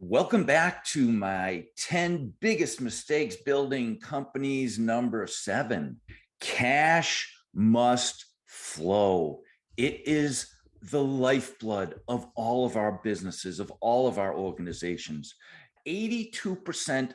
Welcome back to my 10 biggest mistakes building companies number 7. Cash must flow. It is the lifeblood of all of our businesses, of all of our organizations. 82%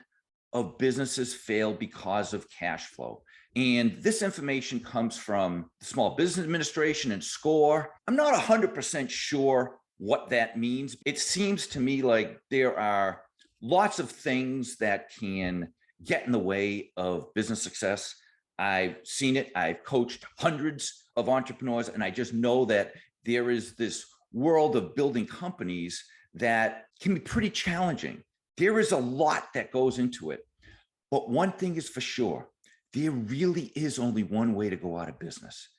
of businesses fail because of cash flow. And this information comes from the Small Business Administration and SCORE. I'm not 100% sure what that means. It seems to me like there are lots of things that can get in the way of business success. I've seen it. I've coached hundreds of entrepreneurs, and I just know that there is this world of building companies that can be pretty challenging. There is a lot that goes into it. But one thing is for sure, there really is only one way to go out of business,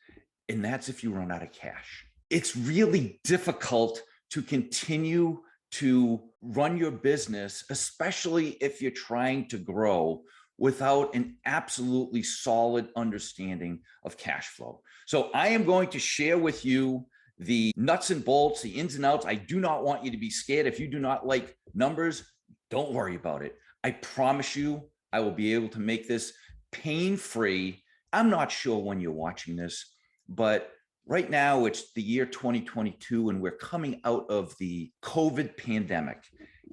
and that's if you run out of cash. It's really difficult to continue to run your business, especially if you're trying to grow without an absolutely solid understanding of cash flow. So I am going to share with you the nuts and bolts, the ins and outs. I do not want you to be scared. If you do not like numbers, don't worry about it. I promise you, I will be able to make this pain-free. I'm not sure when you're watching this, but right now it's the year 2022 and we're coming out of the COVID pandemic.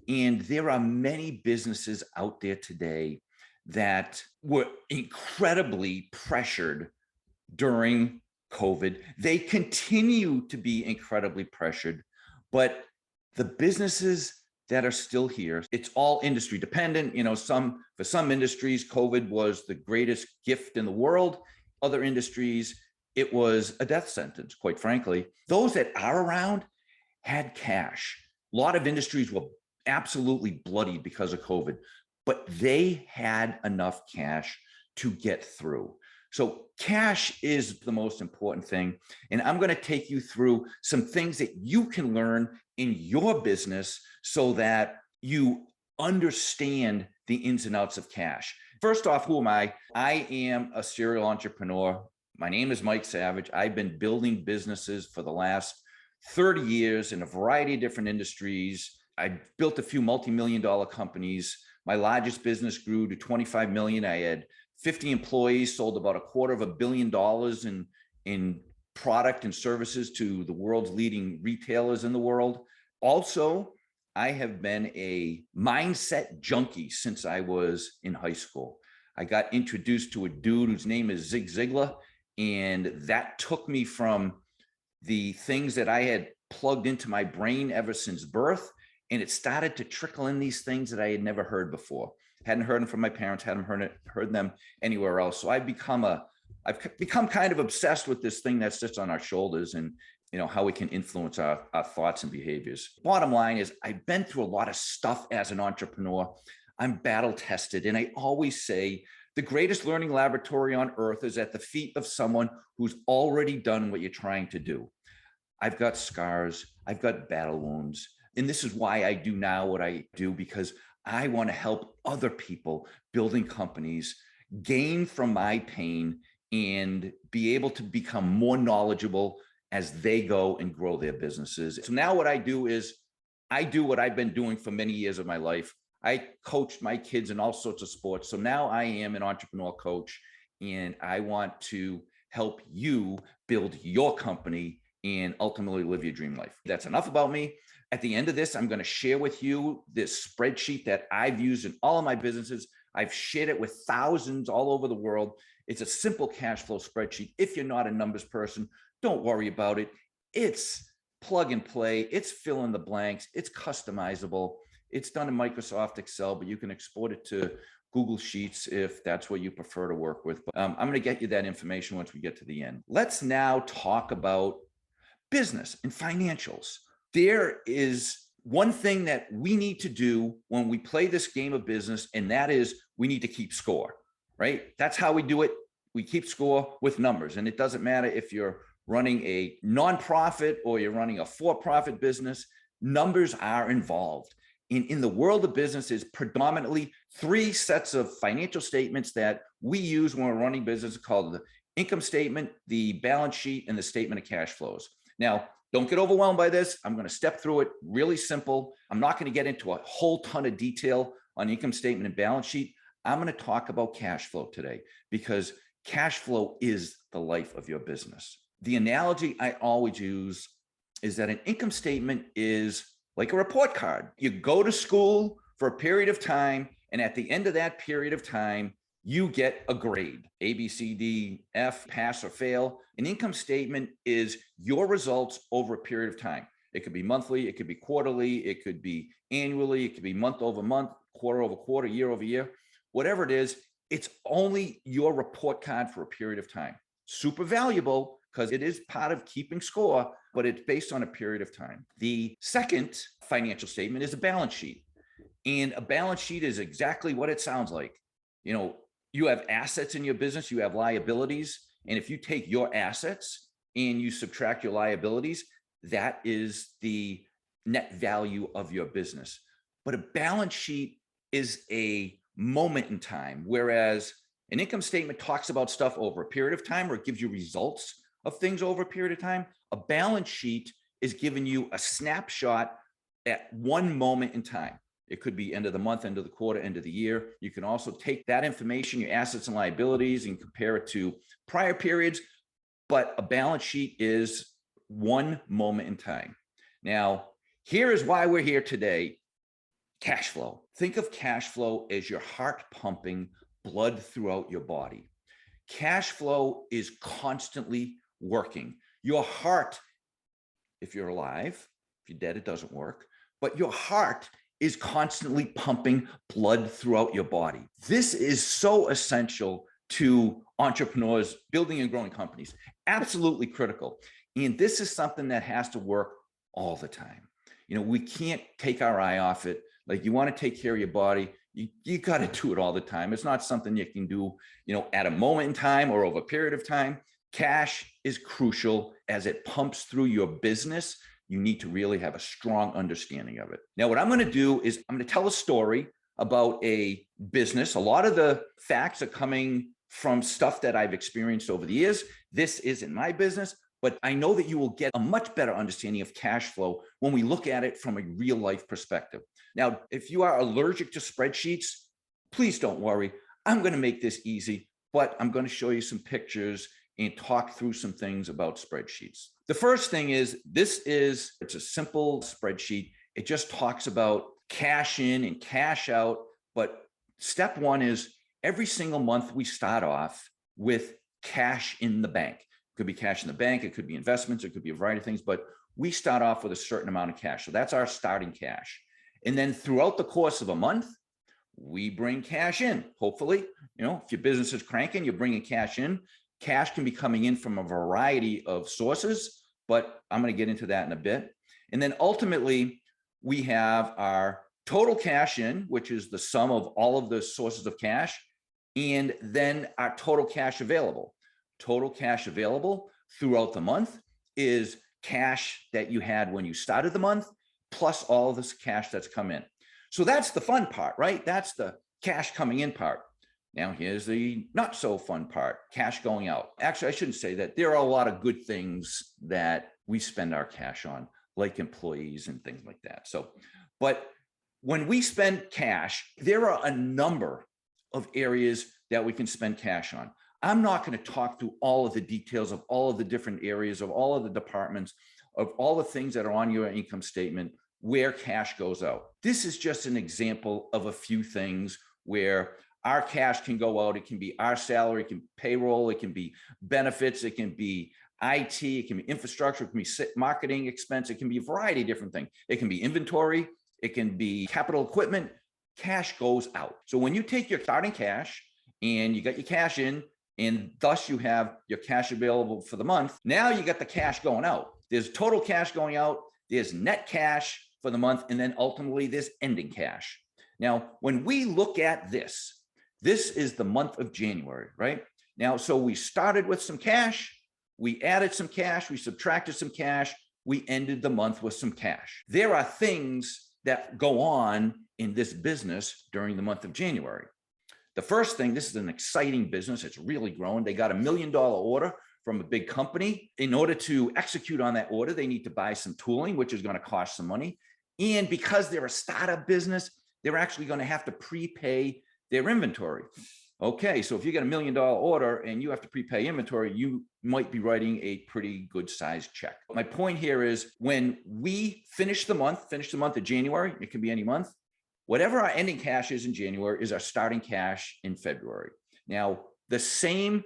And there are many businesses out there today that were incredibly pressured during COVID. They continue to be incredibly pressured, but the businesses that are still here, it's all industry dependent. For some industries, COVID was the greatest gift in the world. Other industries, it was a death sentence, quite frankly. Those that are around had cash. A lot of industries were absolutely bloodied because of COVID, but they had enough cash to get through. So cash is the most important thing. And I'm going to take you through some things that you can learn in your business so that you understand the ins and outs of cash. First off, who am I? I am a serial entrepreneur. My name is Mike Savage. I've been building businesses for the last 30 years in a variety of different industries. I built a few multi-million-dollar companies. My largest business grew to 25 million. I had 50 employees, sold about $250 million in product and services to the world's leading retailers in the world. Also, I have been a mindset junkie since I was in high school. I got introduced to a dude whose name is Zig Ziglar, and that took me from the things that I had plugged into my brain ever since birth, and it started to trickle in these things that I had never heard before. Hadn't heard them from my parents, hadn't heard them anywhere else. So I've become kind of obsessed with this thing that sits on our shoulders and how we can influence our thoughts and behaviors. Bottom line is I've been through a lot of stuff as an entrepreneur. I'm battle tested. And I always say the greatest learning laboratory on earth is at the feet of someone who's already done what you're trying to do. I've got scars. I've got battle wounds. And this is why I do now what I do, because I want to help other people building companies gain from my pain and be able to become more knowledgeable as they go and grow their businesses. So now what I do is I do what I've been doing for many years of my life. I coached my kids in all sorts of sports. So now I am an entrepreneur coach, and I want to help you build your company and ultimately live your dream life. That's enough about me. At the end of this, I'm going to share with you this spreadsheet that I've used in all of my businesses. I've shared it with thousands all over the world. It's a simple cash flow spreadsheet. If you're not a numbers person, don't worry about it. It's plug and play. It's fill in the blanks. It's customizable. It's done in Microsoft Excel, but you can export it to Google Sheets if that's what you prefer to work with. But I'm going to get you that information once we get to the end. Let's now talk about business and financials. There is one thing that we need to do when we play this game of business, and that is we need to keep score, right? That's how we do it. We keep score with numbers. And it doesn't matter if you're running a nonprofit or you're running a for-profit business, numbers are involved. In the world of business is predominantly 3 sets of financial statements that we use when we're running business called the income statement, the balance sheet, and the statement of cash flows. Now, Don't get overwhelmed by this. I'm going to step through it really simple. I'm not going to get into a whole ton of detail on income statement and balance sheet. I'm going to talk about cash flow today because cash flow is the life of your business. The analogy I always use is that an income statement is like a report card. You go to school for a period of time, and at the end of that period of time, you get a grade, A, B, C, D, F, pass or fail. An income statement is your results over a period of time. It could be monthly, it could be quarterly, it could be annually, it could be month over month, quarter over quarter, year over year, whatever it is. It's only your report card for a period of time. Super valuable because it is part of keeping score, but it's based on a period of time. The second financial statement is a balance sheet. And a balance sheet is exactly what it sounds like. You know, you have assets in your business, you have liabilities. And if you take your assets and you subtract your liabilities, that is the net value of your business. But a balance sheet is a moment in time, whereas an income statement talks about stuff over a period of time, or it gives you results of things over a period of time. A balance sheet is giving you a snapshot at one moment in time. It could be end of the month, end of the quarter, end of the year. You can also take that information, your assets and liabilities, and compare it to prior periods. But a balance sheet is one moment in time. Now, here is why we're here today. Cash flow. Think of cash flow as your heart pumping blood throughout your body. Cash flow is constantly working. Your heart, if you're alive, if you're dead, it doesn't work, but your heart is constantly pumping blood throughout your body. This is so essential to entrepreneurs building and growing companies. Absolutely critical. And this is something that has to work all the time. You know, we can't take our eye off it. Like, you want to take care of your body, you got to do it all the time. It's not something you can do, you know, at a moment in time or over a period of time. Cash is crucial as it pumps through your business. You need to really have a strong understanding of it. Now, what I'm going to do is I'm going to tell a story about a business. A lot of the facts are coming from stuff that I've experienced over the years. This isn't my business, but I know that you will get a much better understanding of cash flow when we look at it from a real life perspective. Now, if you are allergic to spreadsheets, please don't worry. I'm going to make this easy, but I'm going to show you some pictures and talk through some things about spreadsheets. The first thing is, it's a simple spreadsheet. It just talks about cash in and cash out. But step one is every single month we start off with cash in the bank. It could be cash in the bank, it could be investments, it could be a variety of things, but we start off with a certain amount of cash. So that's our starting cash. And then throughout the course of a month, we bring cash in. Hopefully, you know, if your business is cranking, you're bringing cash in. Cash can be coming in from a variety of sources, but I'm going to get into that in a bit. And then ultimately, we have our total cash in, which is the sum of all of the sources of cash, and then our total cash available. Total cash available throughout the month is cash that you had when you started the month, plus all of this cash that's come in. So that's the fun part, right? That's the cash coming in part. Now, here's the not so fun part, cash going out. Actually, I shouldn't say that. There are a lot of good things that we spend our cash on, like employees and things like that. So, but when we spend cash, there are a number of areas that we can spend cash on. I'm not going to talk through all of the details of all of the different areas of all of the departments of all the things that are on your income statement where cash goes out. This is just an example of a few things where our cash can go out. It can be our salary, it can be payroll, it can be benefits, it can be IT, it can be infrastructure, it can be marketing expense, it can be a variety of different things. It can be inventory, it can be capital equipment. Cash goes out. So when you take your starting cash and you got your cash in, and thus you have your cash available for the month, now you got the cash going out. There's total cash going out, there's net cash for the month, and then ultimately there's ending cash. Now, when we look at this is the month of January, right? Now, so we started with some cash, we added some cash, we subtracted some cash, we ended the month with some cash. There are things that go on in this business during the month of January. The first thing, this is an exciting business. It's really growing. They got $1 million order from a big company. In order to execute on that order, they need to buy some tooling, which is going to cost some money. And because they're a startup business, they're actually going to have to prepay their inventory. Okay, so if you get $1 million order and you have to prepay inventory, you might be writing a pretty good sized check. My point here is when we finish the month of January, it can be any month, whatever our ending cash is in January is our starting cash in February. Now, the same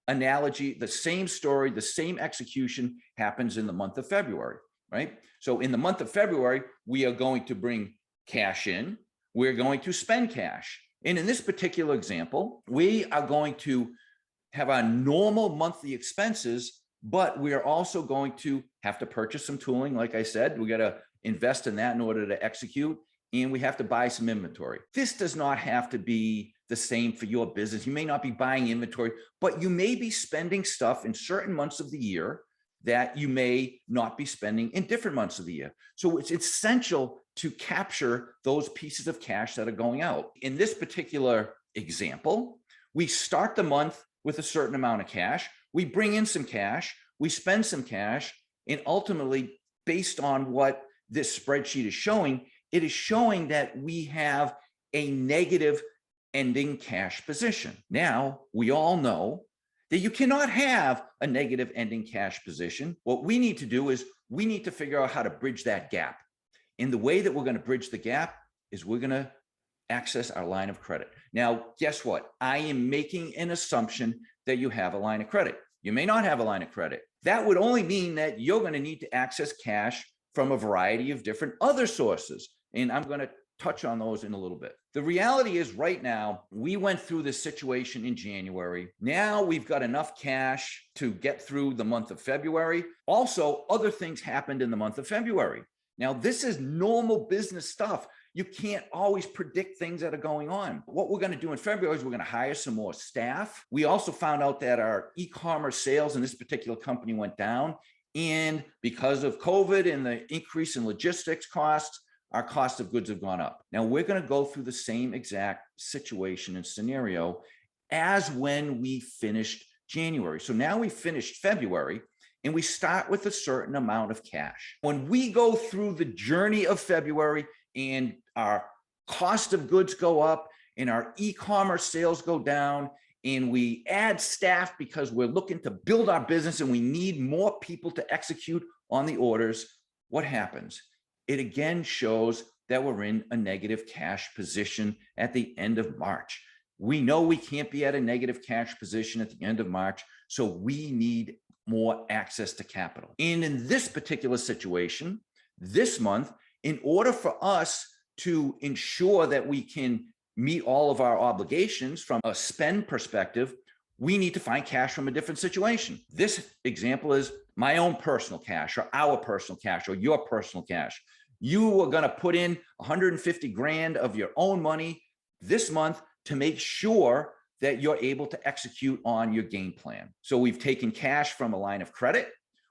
analogy, the same story, the same execution happens in the month of February, right? So in the month of February, we are going to bring cash in, we're going to spend cash. And in this particular example, we are going to have our normal monthly expenses, but we are also going to have to purchase some tooling. Like I said, we got to invest in that in order to execute, and we have to buy some inventory. This does not have to be the same for your business. You may not be buying inventory, but you may be spending stuff in certain months of the year that you may not be spending in different months of the year. So it's essential to capture those pieces of cash that are going out. In this particular example, we start the month with a certain amount of cash, we bring in some cash, we spend some cash, and ultimately, based on what this spreadsheet is showing, it is showing that we have a negative ending cash position. Now, we all know that you cannot have a negative ending cash position. What we need to do is we need to figure out how to bridge that gap. And the way that we're going to bridge the gap is we're going to access our line of credit. Now, guess what? I am making an assumption that you have a line of credit. You may not have a line of credit. That would only mean that you're going to need to access cash from a variety of different other sources. And I'm going to touch on those in a little bit. The reality is right now, we went through this situation in January. Now we've got enough cash to get through the month of February. Also, other things happened in the month of February. Now, this is normal business stuff. You can't always predict things that are going on. What we're going to do in February is we're going to hire some more staff. We also found out that our e-commerce sales in this particular company went down. And because of COVID and the increase in logistics costs, our cost of goods have gone up. Now we're going to go through the same exact situation and scenario as when we finished January. So now we finished February and we start with a certain amount of cash. When we go through the journey of February and our cost of goods go up and our e-commerce sales go down and we add staff because we're looking to build our business and we need more people to execute on the orders, what happens? It again shows that we're in a negative cash position at the end of March. We know we can't be at a negative cash position at the end of March, so we need more access to capital. And in this particular situation, this month, in order for us to ensure that we can meet all of our obligations from a spend perspective, we need to find cash from a different situation. This example is my own personal cash or our personal cash or your personal cash. You are going to put in 150 grand of your own money this month to make sure that you're able to execute on your game plan. So we've taken cash from a line of credit.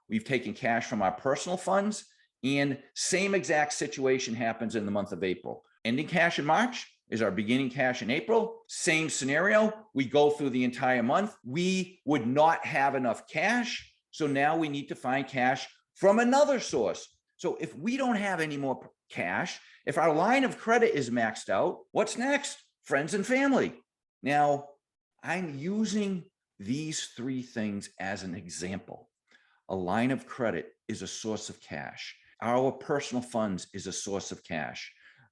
We've taken cash from our personal funds, and same exact situation happens in the month of April. Ending cash in March is our beginning cash in April. Same scenario. We go through the entire month. We would not have enough cash. So now we need to find cash from another source. So if we don't have any more cash, if our line of credit is maxed out, what's next? Friends and family. Now, I'm using these three things as an example. A line of credit is a source of cash. Our personal funds is a source of cash.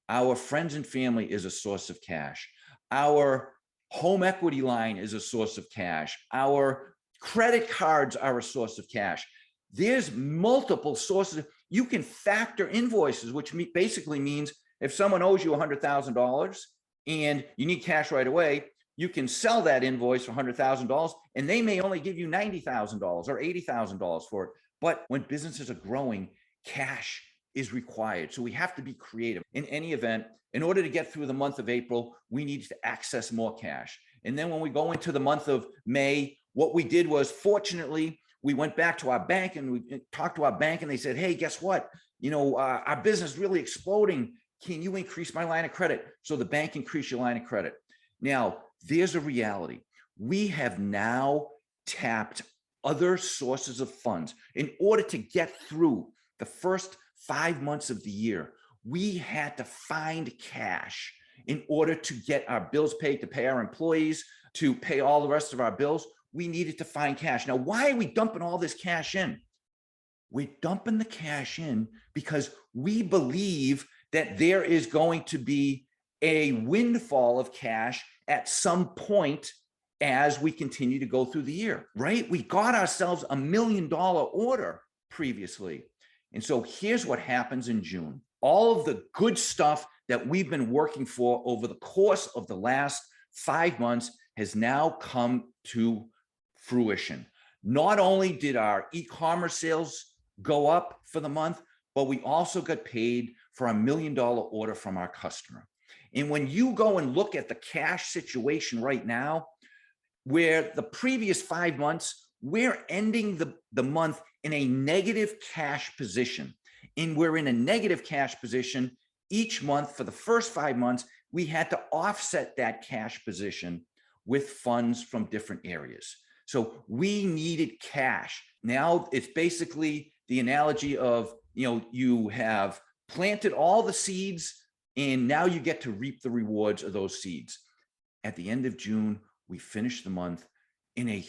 Our friends and family is a source of cash. Our home equity line is a source of cash. Our credit cards are a source of cash. There's multiple sources. You can factor invoices, which basically means if someone owes you $100,000 and you need cash right away, you can sell that invoice for $100,000 and they may only give you $90,000 or $80,000 for it. But when businesses are growing, cash is required. So we have to be creative. In any event, in order to get through the month of April, we need to access more cash. And then when we go into the month of May, what we did was, fortunately, we went back to our bank and we talked to our bank and they said, hey, guess what? Our business is really exploding. Can you increase my line of credit? So the bank increased your line of credit. Now, there's a reality. We have now tapped other sources of funds. In order to get through the first 5 months of the year, we had to find cash in order to get our bills paid, to pay our employees, to pay all the rest of our bills. We needed to find cash. Now, why are we dumping all this cash in? We're dumping the cash in because we believe that there is going to be a windfall of cash at some point as we continue to go through the year, right? We got ourselves $1 million order previously. And so here's what happens in June. All of the good stuff that we've been working for over the course of the last 5 months has now come to fruition. Not only did our e-commerce sales go up for the month, but we also got paid for a $1 million order from our customer. And when you go and look at the cash situation right now, where the previous 5 months, we're ending the month in a negative cash position. And we're in a negative cash position each month. For the first 5 months, we had to offset that cash position with funds from different areas. So we needed cash. Now it's basically the analogy of, you have planted all the seeds and now you get to reap the rewards of those seeds. At the end of June, we finished the month in a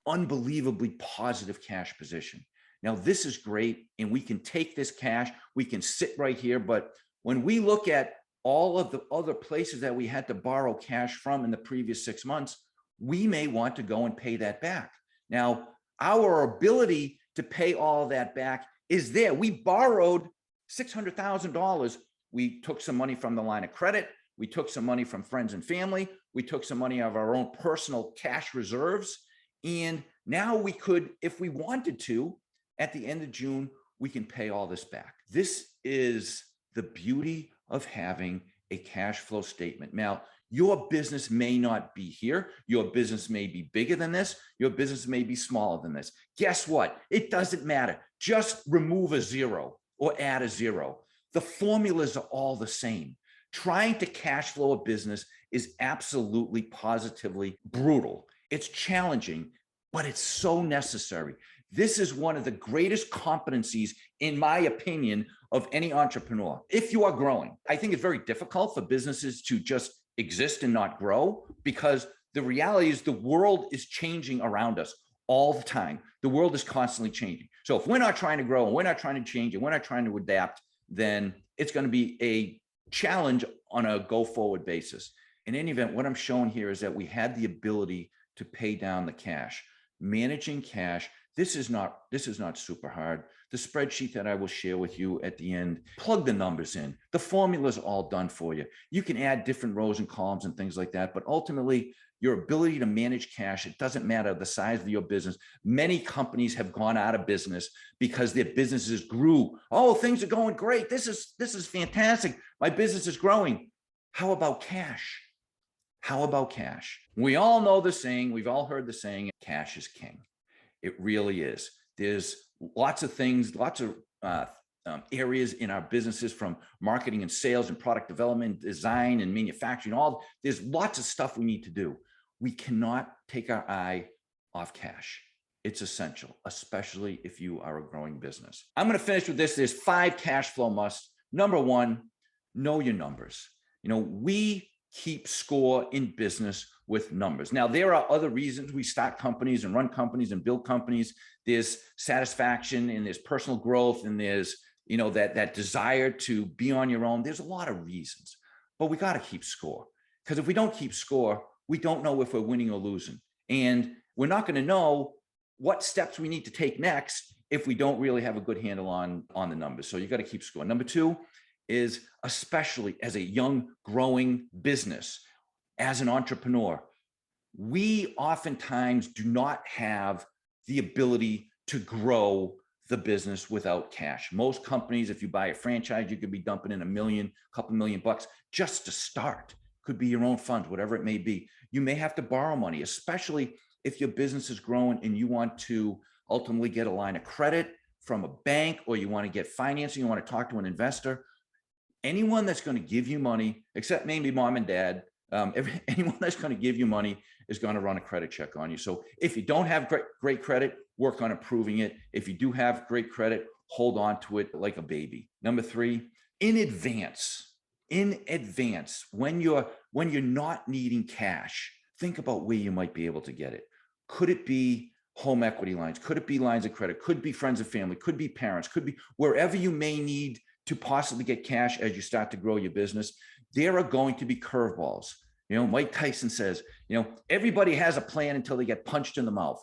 unbelievably positive cash position. Now, this is great, and we can take this cash, we can sit right here, but when we look at all of the other places that we had to borrow cash from in the previous 6 months, we may want to go and pay that back. Now, our ability to pay all of that back is there. We borrowed $600,000. We took some money from the line of credit. We took some money from friends and family. We took some money of our own personal cash reserves. And now we could, if we wanted to, at the end of June, we can pay all this back. This is the beauty of having a cash flow statement. Now, your business may not be here. Your business may be bigger than this. Your business may be smaller than this. Guess what? It doesn't matter. Just remove a zero or add a zero. The formulas are all the same. Trying to cash flow a business is absolutely, positively brutal. It's challenging, but it's so necessary. This is one of the greatest competencies, in my opinion, of any entrepreneur. If you are growing, I think it's very difficult for businesses to just exist and not grow, because the reality is the world is changing around us all the time. The world is constantly changing. So if we're not trying to grow and we're not trying to change and we're not trying to adapt, then it's going to be a challenge on a go-forward basis. In any event, what I'm showing here is that we had the ability to pay down the cash. Managing cash, this is not super hard. The spreadsheet that I will share with you at the end, plug the numbers in. The formula's all done for you. You can add different rows and columns and things like that, but ultimately, your ability to manage cash, it doesn't matter the size of your business. Many companies have gone out of business because their businesses grew. Oh, things are going great. This is fantastic. My business is growing. How about cash? How about cash? We all know the saying, we've all heard the saying, cash is king. It really is. There's lots of things, lots of areas in our businesses, from marketing and sales and product development, design and manufacturing, there's lots of stuff we need to do. We cannot take our eye off cash. It's essential, especially if you are a growing business. I'm going to finish with this. There's 5 cash flow musts. Number 1, know your numbers. We keep score in business with numbers. Now, there are other reasons we start companies and run companies and build companies. There's satisfaction and there's personal growth and there's, that desire to be on your own. There's a lot of reasons, but we got to keep score, because if we don't keep score, we don't know if we're winning or losing. And we're not going to know what steps we need to take next if we don't really have a good handle on the numbers. So you got to keep score. Number 2 is, especially as a young, growing business, as an entrepreneur, we oftentimes do not have the ability to grow the business without cash. Most companies, if you buy a franchise, you could be dumping in $1 million, a couple $1 million bucks just to start. Could be your own funds, whatever it may be. You may have to borrow money, especially if your business is growing and you want to ultimately get a line of credit from a bank, or you want to get financing, you want to talk to an investor. Anyone that's going to give you money, except maybe mom and dad, Anyone that's going to give you money is going to run a credit check on you. So if you don't have great credit, work on improving it. If you do have great credit, hold on to it like a baby. Number 3, in advance, when you're not needing cash, think about where you might be able to get it. Could it be home equity lines? Could it be lines of credit? Could it be friends and family? Could be parents? Could be wherever you may need to possibly get cash as you start to grow your business. There are going to be curveballs. Mike Tyson says, everybody has a plan until they get punched in the mouth.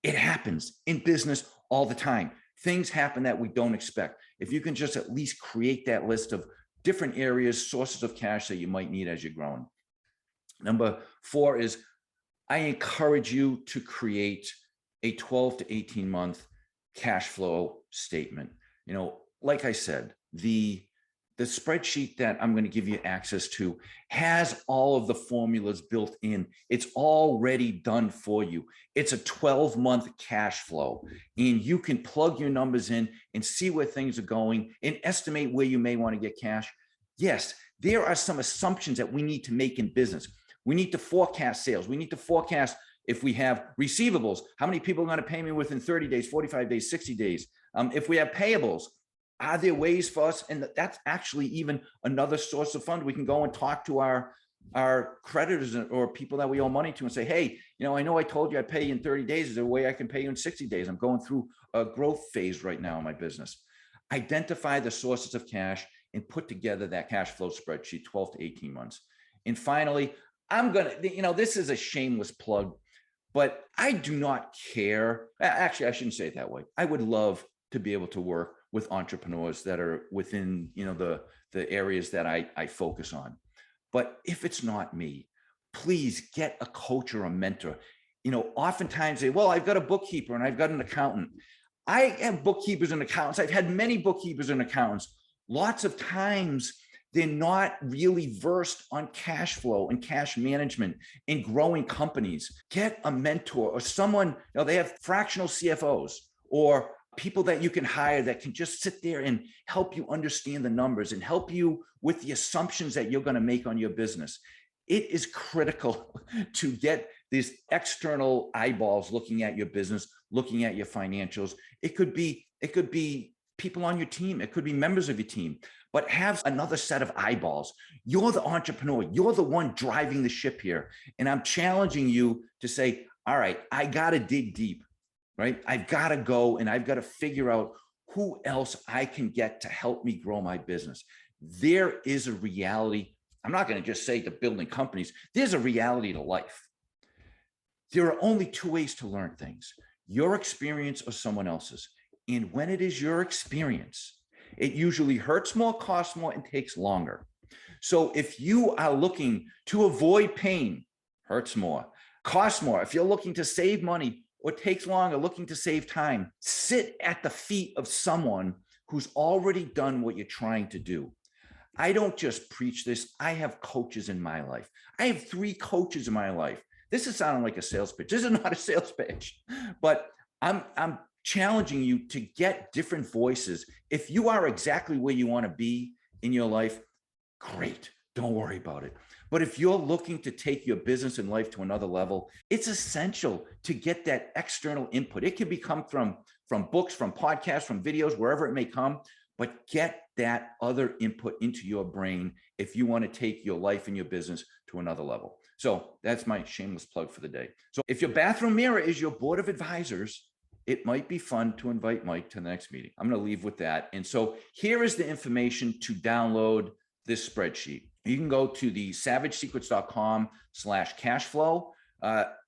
It happens in business all the time. Things happen that we don't expect. If you can just at least create that list of different areas, sources of cash that you might need as you're growing. Number 4 is I encourage you to create a 12 to 18 month cash flow statement. Like I said, the spreadsheet that I'm going to give you access to has all of the formulas built in. It's already done for you. It's a 12-month cash flow, and you can plug your numbers in and see where things are going and estimate where you may want to get cash. Yes, there are some assumptions that we need to make in business. We need to forecast sales. We need to forecast if we have receivables, how many people are going to pay me within 30 days, 45 days, 60 days? If we have payables, are there ways for us? And that's actually even another source of fund. We can go and talk to our creditors or people that we owe money to and say, hey, I know I told you I'd pay you in 30 days. Is there a way I can pay you in 60 days? I'm going through a growth phase right now in my business. Identify the sources of cash and put together that cash flow spreadsheet, 12 to 18 months. And finally, this is a shameless plug, but I do not care. Actually, I shouldn't say it that way. I would love to be able to work with entrepreneurs that are within, the areas that I focus on. But if it's not me, please get a coach or a mentor. Oftentimes they, well, I've got a bookkeeper and I've got an accountant. I have bookkeepers and accountants. I've had many bookkeepers and accountants. Lots of times they're not really versed on cash flow and cash management and growing companies. Get a mentor or someone, they have fractional CFOs or people that you can hire that can just sit there and help you understand the numbers and help you with the assumptions that you're going to make on your business. It is critical to get these external eyeballs looking at your business, looking at your financials. It could be people on your team. It could be members of your team, but have another set of eyeballs. You're the entrepreneur. You're the one driving the ship here. And I'm challenging you to say, all right, I got to dig deep, right? I've got to go and I've got to figure out who else I can get to help me grow my business. There is a reality. I'm not going to just say to building companies. There's a reality to life. There are only two ways to learn things: your experience or someone else's. And when it is your experience, it usually hurts more, costs more, and takes longer. So if you are looking to avoid pain, hurts more, costs more. If you're looking to save money or takes longer, looking to save time, sit at the feet of someone who's already done what you're trying to do. I don't just preach this. I have coaches in my life. I have 3 coaches in my life. This is sounding like a sales pitch. This is not a sales pitch, but I'm challenging you to get different voices. If you are exactly where you want to be in your life, great. Don't worry about it. But if you're looking to take your business and life to another level, it's essential to get that external input. It can come from books, from podcasts, from videos, wherever it may come, but get that other input into your brain if you want to take your life and your business to another level. So that's my shameless plug for the day. So if your bathroom mirror is your board of advisors, it might be fun to invite Mike to the next meeting. I'm going to leave with that. And so here is the information to download this spreadsheet. You can go to the savagesecrets.com/cashflow.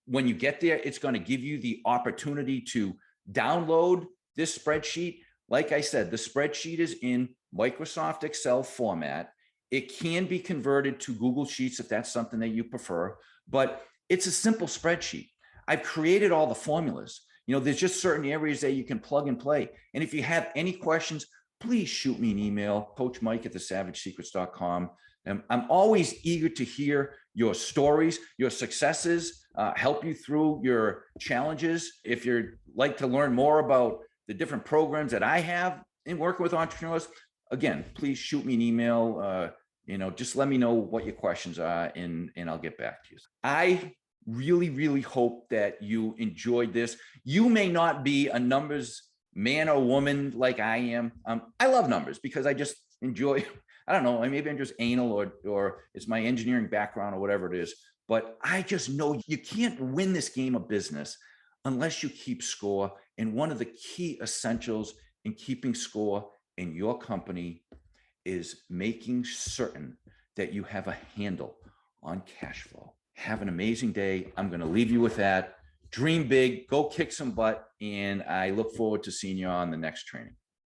When you get there, it's going to give you the opportunity to download this spreadsheet. Like I said, the spreadsheet is in Microsoft Excel format. It can be converted to Google Sheets if that's something that you prefer, but it's a simple spreadsheet. I've created all the formulas. There's just certain areas that you can plug and play. And if you have any questions, please shoot me an email, coachmike@thesavagesecrets.com. I'm always eager to hear your stories, your successes, help you through your challenges. If you'd like to learn more about the different programs that I have in working with entrepreneurs, again, please shoot me an email. just let me know what your questions are, and I'll get back to you. I really, really hope that you enjoyed this. You may not be a numbers man or woman like I am. I love numbers because I just enjoy, I don't know, maybe I'm just anal, or it's my engineering background or whatever it is. But I just know you can't win this game of business unless you keep score. And one of the key essentials in keeping score in your company is making certain that you have a handle on cash flow. Have an amazing day. I'm going to leave you with that. Dream big, go kick some butt, and I look forward to seeing you on the next training.